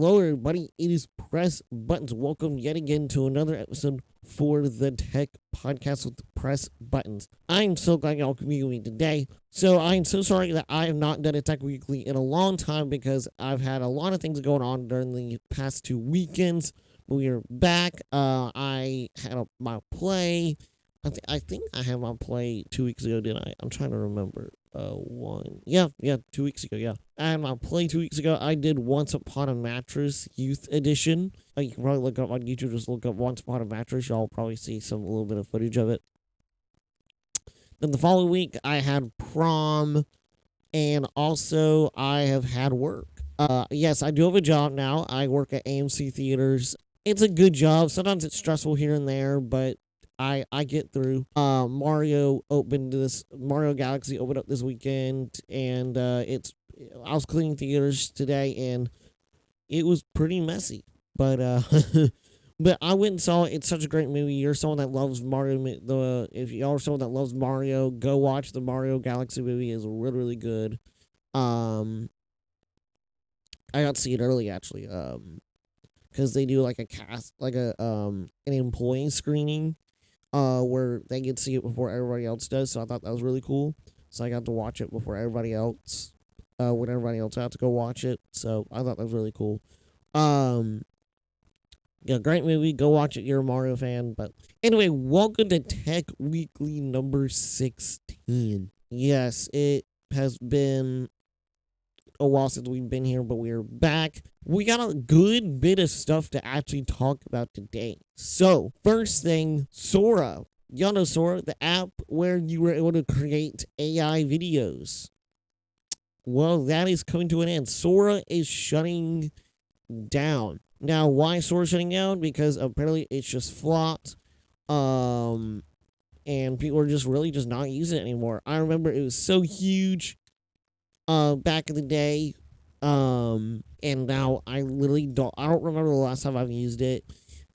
Hello, everybody. It is Press Buttons. Welcome yet again to another episode for the Tech Podcast with Press Buttons. I'm so glad y'all can be with me today. So I'm so sorry that I have not done a Tech Weekly in a long time because I've had a lot of things going on during the past 2 weekends. We are back. I had my play. I think I had my play 2 weeks ago, didn't I? I'm trying to remember. 2 weeks ago, yeah. I had my play 2 weeks ago. I did Once Upon a Mattress Youth Edition. You can probably look up on YouTube, just look up Once Upon a Mattress. Y'all probably see a little bit of footage of it. Then the following week, I had prom, and also I have had work. Yes, I do have a job now. I work at AMC Theaters. It's a good job. Sometimes it's stressful here and there, but I get through. Mario Galaxy opened up this weekend, and I was cleaning theaters today, and it was pretty messy. But but I went and saw it. It's such a great movie. You're someone that loves Mario. If y'all are someone that loves Mario, go watch the Mario Galaxy movie. It's really, really good. I got to see it early actually. Because they do like an employee screening. Where they get to see it before everybody else does. So I thought that was really cool. So I got to watch it before everybody else, when everybody else had to go watch it. So I thought that was really cool. Yeah, great movie. Go watch it. You're a Mario fan. But anyway, welcome to Tech Weekly number 16. Yes, it has been a while since we've been here, but we're back. We got a good bit of stuff to actually talk about today. So, first thing, Sora. Y'all know Sora, the app where you were able to create AI videos. Well, that is coming to an end. Sora is shutting down. Now, why is Sora shutting down? Because apparently it's just flopped. And people are just really just not using it anymore. I remember it was so huge back in the day, and now I don't remember the last time I've used it.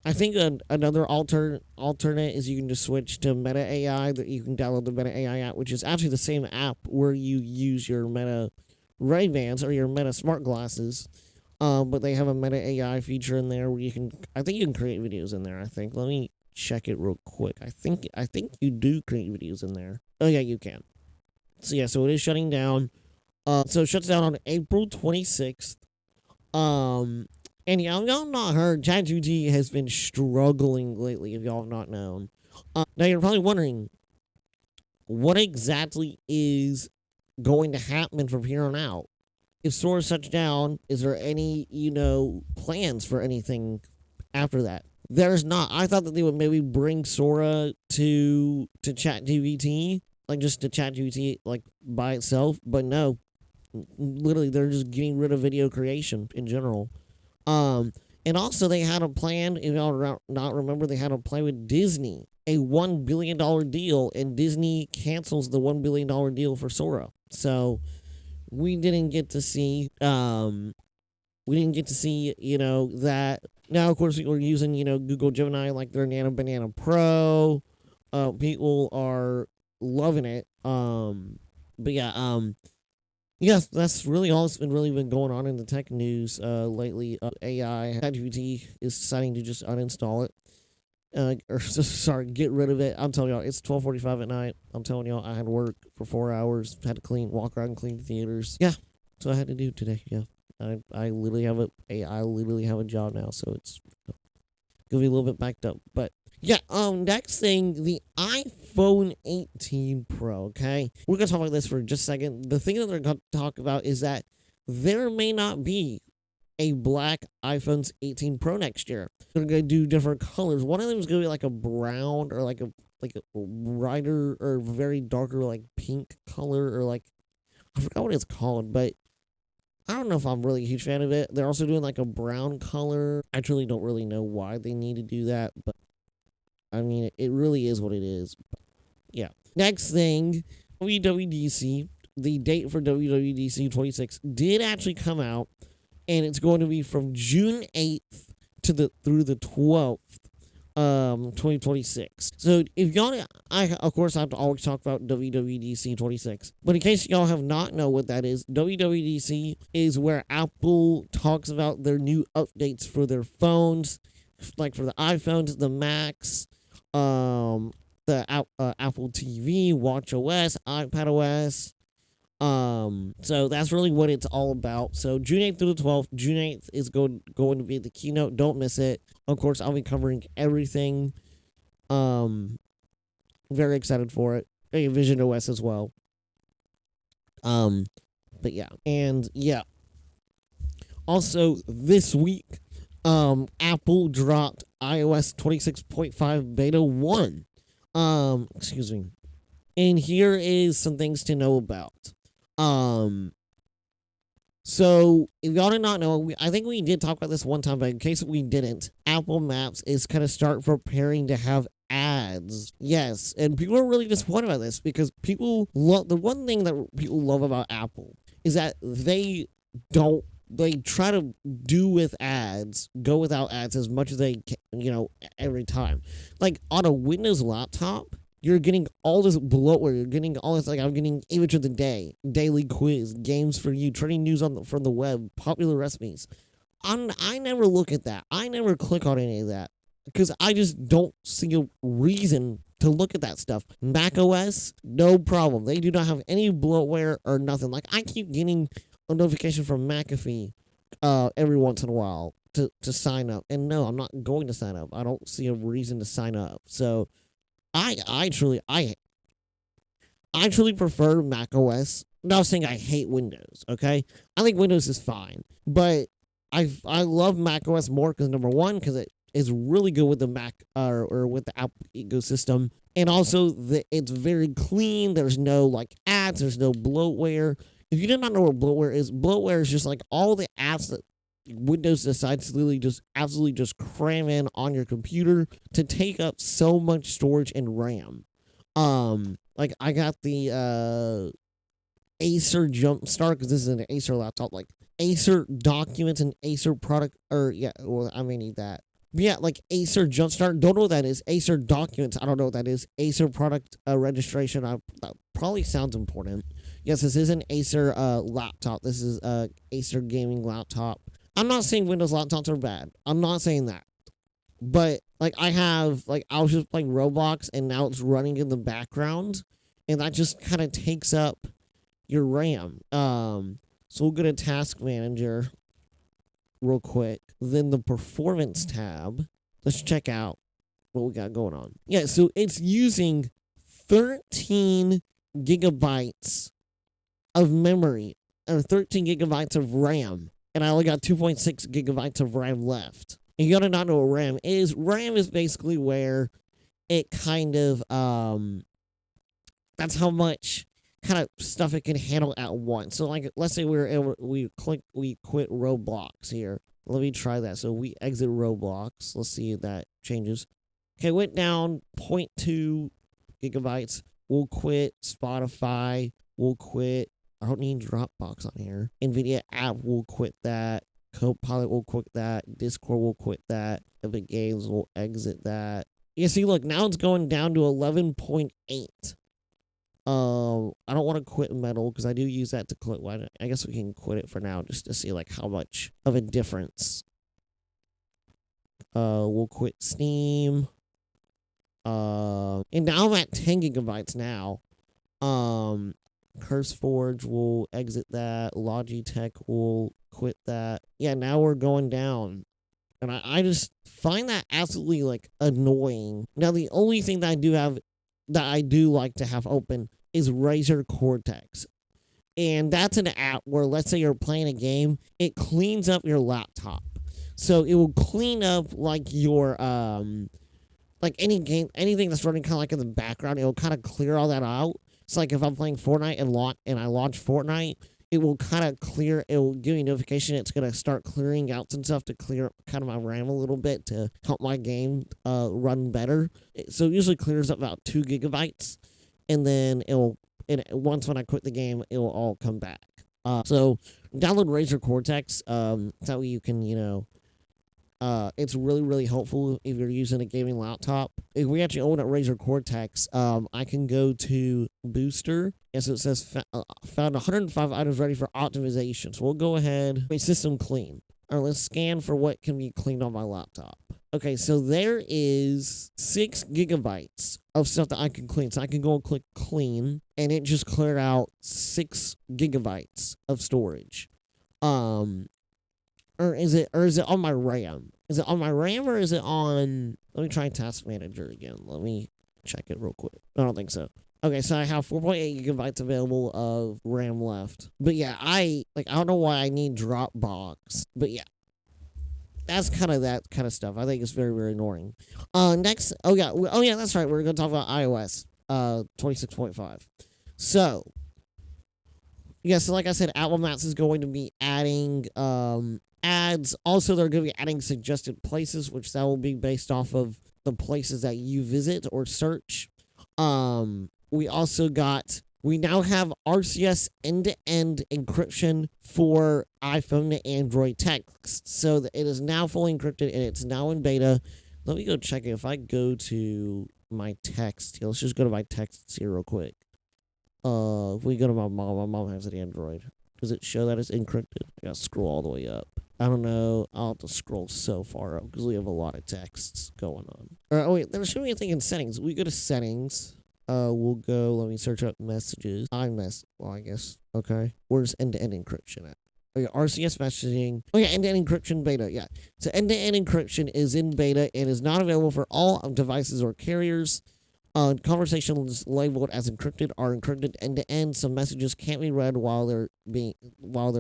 I think another alternate is you can just switch to Meta AI, that you can download the Meta AI app, which is actually the same app where you use your Meta Ray-Bans or your Meta smart glasses, but they have a Meta AI feature in there where I think you can create videos in there. Let me check it real quick. I think you do create videos in there. Oh yeah, you can. So yeah, so it is shutting down. So it shuts down on April 26th. And y'all not heard, ChatGPT has been struggling lately, if y'all have not known. Now you're probably wondering, what exactly is going to happen from here on out? If Sora shuts down, is there any, plans for anything after that? There's not. I thought that they would maybe bring Sora to ChatGPT, like just to ChatGPT, like by itself, but no. Literally, they're just getting rid of video creation in general. And also they had a plan, if y'all not remember, they had a plan with Disney, a $1 billion deal, and Disney cancels the $1 billion deal for Sora. So we didn't get to see, that. Now, of course, we're using, Google Gemini, like their Nano Banana Pro. People are loving it. But yeah, yes, that's really all that's been going on in the tech news lately. AI, ChatGPT is deciding to just uninstall it. Get rid of it. I'm telling y'all, it's 12:45 at night. I'm telling y'all, I had work for 4 hours, had to walk around and clean the theaters. Yeah, that's what I had to do today. Yeah, I literally have a job now, so it's gonna be a little bit backed up. But yeah, next thing, the iPhone 18 Pro, okay? We're going to talk about this for just a second. The thing that they're going to talk about is that there may not be a black iPhone 18 Pro next year. They're going to do different colors. One of them is going to be like a brown or like a brighter or very darker like pink color, or like, I forgot what it's called, but I don't know if I'm really a huge fan of it. They're also doing like a brown color. I truly don't really know why they need to do that, but I mean, it really is what it is. But yeah. Next thing, WWDC, the date for WWDC 26 did actually come out, and it's going to be from June 8th through the 12th. 2026. So if y'all, I of course have to always talk about WWDC 26, but in case y'all have not know what that is, WWDC is where Apple talks about their new updates for their phones, like for the iPhones, the Macs, the Apple TV, Watch OS, iPad OS. So that's really what it's all about. So June 8th through the 12th, June 8th is going to be the keynote. Don't miss it. Of course, I'll be covering everything. Very excited for it. Vision OS as well. But yeah, and yeah. Also, this week, Apple dropped iOS 26.5 Beta 1. Excuse me. And here is some things to know about. So if y'all did not know, I think we did talk about this one time, but in case we didn't, Apple Maps is kind of start preparing to have ads. Yes, and people are really disappointed about this because people love the one thing that people love about Apple is that they try to do with ads, go without ads as much as they can, every time. Like on a Windows laptop, you're getting all this bloatware. You're getting all this, like, I'm getting image of the day, daily quiz, games for you, trending news from the web, popular recipes. I never look at that. I never click on any of that because I just don't see a reason to look at that stuff. Mac OS, no problem. They do not have any bloatware or nothing. Like, I keep getting a notification from McAfee every once in a while to sign up. And no, I'm not going to sign up. I don't see a reason to sign up. So I truly prefer Mac OS. I'm not saying I hate Windows, okay? I think Windows is fine, but I love Mac OS more because number one, because it is really good with the Mac or with the Apple ecosystem, and also it's very clean. There's no like ads. There's no bloatware. If you did not know what bloatware is just like all the apps that Windows decides to literally just absolutely just cram in on your computer to take up so much storage and RAM. Like I got the Acer Jumpstart because this is an Acer laptop, like Acer Documents and Acer Product, I may need that. But yeah, like Acer Jumpstart, don't know what that is. Acer Documents, I don't know what that is. Acer Product Registration, that probably sounds important. Yes, this is an Acer laptop. This is a Acer gaming laptop. I'm not saying Windows laptops are bad. I'm not saying that. But, like, I was just playing Roblox, and now it's running in the background, and that just kind of takes up your RAM. So we'll go to Task Manager real quick. Then the Performance tab. Let's check out what we got going on. Yeah, so it's using 13 gigabytes of memory, or 13 gigabytes of RAM. And I only got 2.6 gigabytes of RAM left. And you gotta not know what RAM is. RAM is basically where it kind of, that's how much kind of stuff it can handle at once. So, like, let's say we quit Roblox here. Let me try that. So we exit Roblox. Let's see if that changes. Okay, went down 0.2 gigabytes. We'll quit Spotify. We'll quit. I don't need Dropbox on here. NVIDIA app will quit that. Copilot will quit that. Discord will quit that. Epic Games will exit that. Yeah, see, look, now it's going down to 11.8. I don't want to quit Metal because I do use that to quit. I guess we can quit it for now just to see like how much of a difference. We'll quit Steam. And now I'm at 10 gigabytes now. CurseForge will exit that. Logitech will quit that. Yeah, now we're going down. And I just find that absolutely, like, annoying. Now, the only thing that I do like to have open is Razer Cortex. And that's an app where, let's say you're playing a game, it cleans up your laptop. So it will clean up, like, your, like, anything that's running kind of like in the background, it will kind of clear all that out. So, like, if I'm playing Fortnite and I launch Fortnite, it will kind of it will give me a notification it's going to start clearing out some stuff to clear kind of my RAM a little bit to help my game run better. So it usually clears up about 2 gigabytes, and then once when I quit the game, it will all come back. So download Razer Cortex. That way you can, It's really, really helpful if you're using a gaming laptop. If we actually own a Razer Cortex, I can go to Booster. Yes, it says found 105 items ready for optimization. So we'll go ahead, system clean. All right, let's scan for what can be cleaned on my laptop. Okay, so there is 6 gigabytes of stuff that I can clean. So I can go and click clean, and it just cleared out 6 gigabytes of storage. Or is it on my RAM? Is it on my RAM or is it on... Let me try Task Manager again. Let me check it real quick. I don't think so. Okay, so I have 4.8 gigabytes available of RAM left. But yeah, I don't know why I need Dropbox. But yeah. That's kind of that kind of stuff. I think it's very, very annoying. Next, oh yeah, that's right. We're going to talk about iOS 26.5. So, yeah, so like I said, Apple Maps is going to be adding ads. Also, they're going to be adding suggested places, which that will be based off of the places that you visit or search. We now have RCS end-to-end encryption for iPhone to Android text. So that it is now fully encrypted and it's now in beta. Let me go check it. If I go to my text, let's just go to my texts here real quick. If we go to my mom has an Android. Does it show that it's encrypted? I gotta scroll all the way up. I don't know. I'll have to scroll so far up because we have a lot of texts going on. Oh wait, there's showing me a thing in settings. We go to settings. We'll go, let me search up messages. Well, I guess. Okay. Where's end-to-end encryption at? Oh, yeah, RCS messaging. Oh, yeah, end-to-end encryption beta. Yeah. So end-to-end encryption is in beta and is not available for all devices or carriers. Conversations labeled as encrypted are encrypted end-to-end, so messages can't be read while they're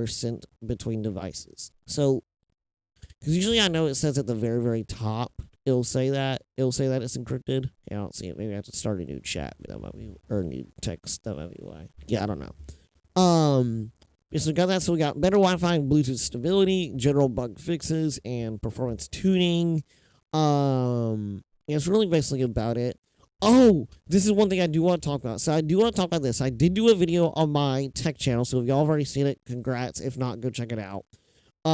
sent between devices. So, because usually I know it says at the very, very top, it'll say that it's encrypted. Yeah, I don't see it. Maybe I have to start a new chat. That might be, or a new text. That might be why. Yeah, I don't know. So we got that. So we got better Wi-Fi and Bluetooth stability, general bug fixes, and performance tuning. Yeah, it's really basically about it. Oh, this is one thing I do want to talk about. So I do want to talk about this. I did do a video on my tech channel. So if y'all have already seen it, congrats. If not, go check it out.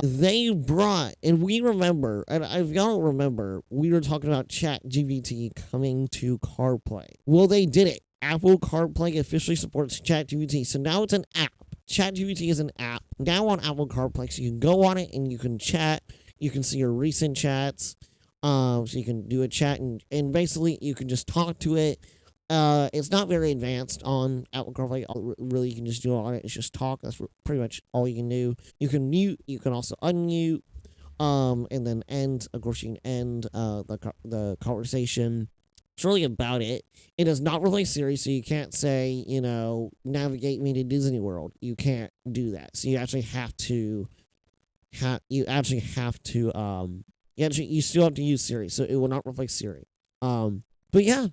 They brought, and we remember, and if y'all don't remember, we were talking about ChatGPT coming to CarPlay. Well, they did it. Apple CarPlay officially supports ChatGPT. So now it's an app. ChatGPT is an app now on Apple CarPlay. So you can go on it and you can chat. You can see your recent chats. So you can do a chat and basically you can just talk to it. It's not very advanced on Apple CarPlay. Really, you can just do it on it. It's just talk. That's pretty much all you can do. You can mute. You can also unmute. And then end. Of course, you can end the conversation. It's really about it. It is not really Siri, so you can't say, navigate me to Disney World. You can't do that. So you actually have to. You still have to use Siri, so it will not replace Siri. But yeah.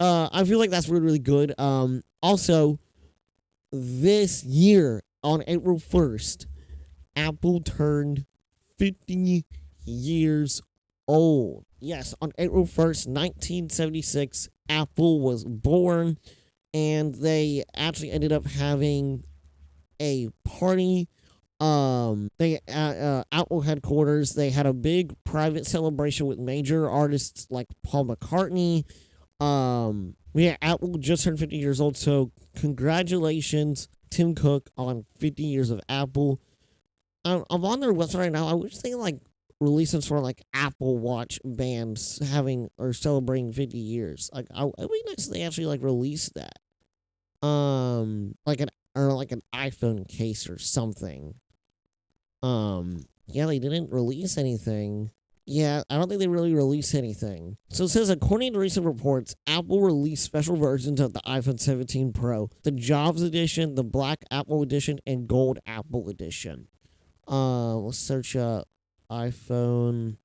I feel like that's really, really good. Also, this year, on April 1st, Apple turned 50 years old. Yes, on April 1st, 1976, Apple was born, and they actually ended up having a party. Apple headquarters, they had a big private celebration with major artists like Paul McCartney. Yeah, Apple just turned 50 years old, so congratulations, Tim Cook, on 50 years of Apple. I'm on their website right now. I wish they release some sort of Apple Watch bands having or celebrating 50 years. It'd be nice if they actually release that. Like an iPhone case or something. Yeah, they didn't release anything. Yeah, I don't think they really released anything. So it says, according to recent reports, Apple released special versions of the iPhone 17 Pro, the Jobs Edition, the Black Apple Edition, and Gold Apple Edition. Let's search up iPhone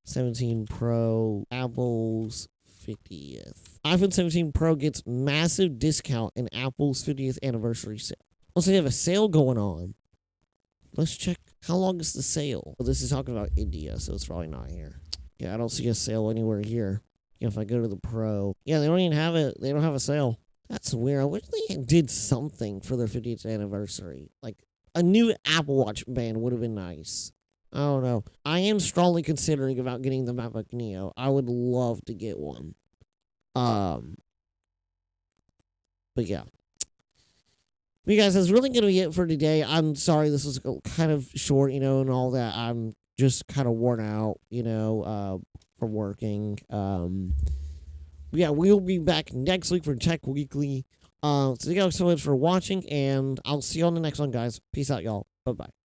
17 Pro, Apple's 50th. iPhone 17 Pro gets massive discount in Apple's 50th anniversary sale. Also, they have a sale going on. Let's check. How long is the sale? Well, this is talking about India, so it's probably not here. Yeah, I don't see a sale anywhere here. Yeah, if I go to the Pro. Yeah, they don't even have it. They don't have a sale. That's weird. I wish they did something for their 50th anniversary. Like, a new Apple Watch band would have been nice. I don't know. I am strongly considering about getting the MacBook Neo. I would love to get one. But yeah. But you guys, that's really going to be it for today. I'm sorry this was kind of short, and all that. I'm just kind of worn out, from working. Yeah, we'll be back next week for Tech Weekly. So thank you guys so much for watching, and I'll see you on the next one, guys. Peace out, y'all. Bye-bye.